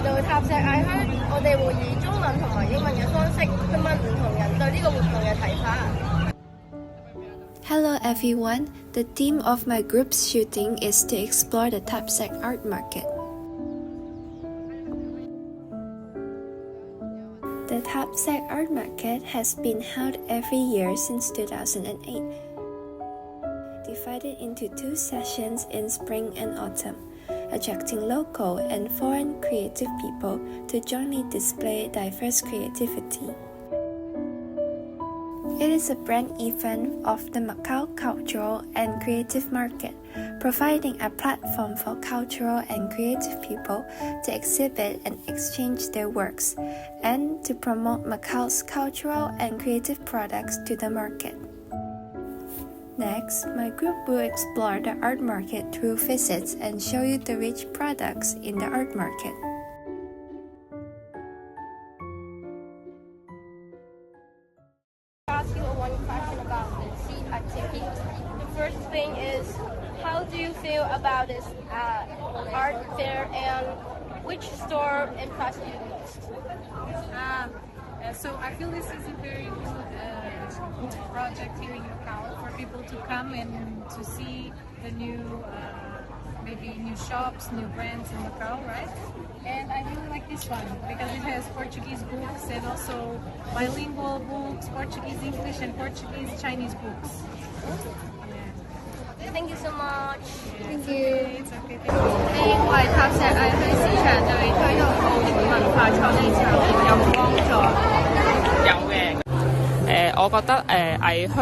到塔石藝墟，我哋會以中文同埋英文嘅方式去問唔同人對呢個活動嘅睇法。Hello everyone, the theme of my group's shooting is to explore the Thapsang art market. The Thapsang art market has been held every year since 2008, divided into 2 sessions in spring and autumn, attracting local and foreign creative people to jointly display diverse creativity. It is a brand event of the Macau Cultural and Creative Market, providing a platform for cultural and creative people to exhibit and exchange their works, and to promote Macau's cultural and creative products to the market. Next, my group will explore the art market through visits and show you the rich products in the art market. Ask you one question about the seat activity. The first thing is, how do you feel about this art fair, and which store impressed you most? So I feel this is a very good project here in Macau for people to come and to see the new, maybe new shops, new brands in Macau, right? And I really like this one because it has Portuguese books and also bilingual books, Portuguese English and Portuguese Chinese books. Thank you so much. Thank you. It's okay. Thank you. 因為塔石藝墟市場對推動澳門文化創意產業有冇幫助？有嘅。我覺得藝墟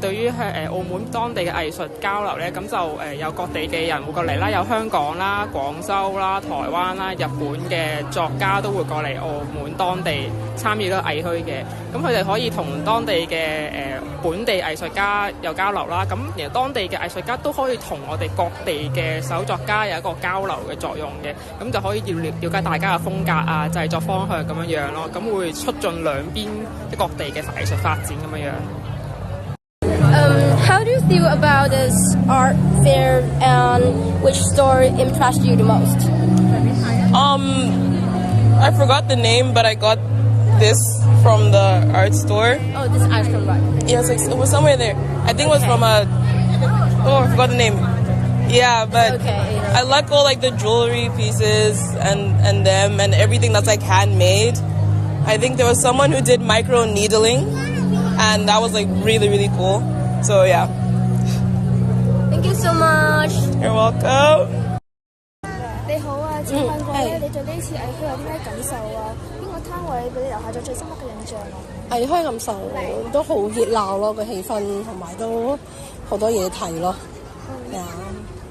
對於澳門當地嘅藝術交流咧，咁就有各地嘅人會過嚟啦，有香港啦、廣州啦、台灣啦、日本嘅作家都會過嚟澳門當地參與呢個藝墟嘅。咁佢哋可以同當地嘅本地藝術家有交流啦。咁其實當地嘅藝術家都可以同我哋各地嘅手作家有一個交流嘅作用嘅。咁就可以了解大家嘅風格啊、製作方向咁樣咯。咁會促進兩邊各地嘅藝術發展咁樣。How do you feel about this art fair, and which store impressed you the most? I forgot the name, but I got this from the art store. Oh, this ice cream right? Yes, it was somewhere there. I think it was from I forgot the name. Yeah, but Okay. I like all like the jewelry pieces and them and everything that's like handmade. I think there was someone who did micro needling, and that was like really, really cool. So yeah. Thank you so much. You're welcome. 你好啊，請問過咧，你對呢次藝墟有啲咩感受啊？邊個攤位俾你留下咗最深刻嘅印象啊？藝墟感受都好熱鬧咯，個氣氛同埋都好多嘢睇咯。係啊。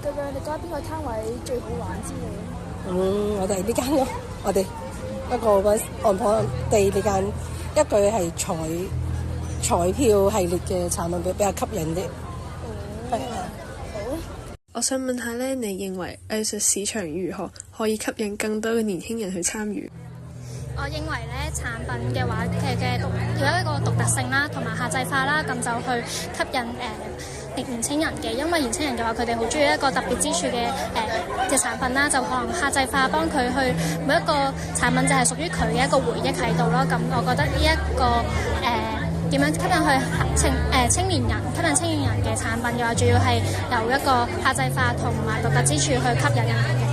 咁樣你覺得邊個攤位最好玩之類？我哋呢間咯，我哋一個嗰岸坡地呢間一句係彩票系列嘅產品比較吸引啲。係啊。我想問下咧，你認為藝術市場如何可以吸引更多嘅年輕人去參與？我認為咧產品嘅話嘅有一個獨特性啦，同埋客製化啦，咁就去吸引年輕人嘅，因為年輕人嘅話佢哋好中意一個特別之處嘅產品啦，就可能客製化幫佢去每一個產品就係屬於佢嘅一個回憶喺度咯。咁我覺得呢一個點樣吸引青年人嘅產品嘅話，主要係由一個客製化同埋獨特之處去吸引人嘅。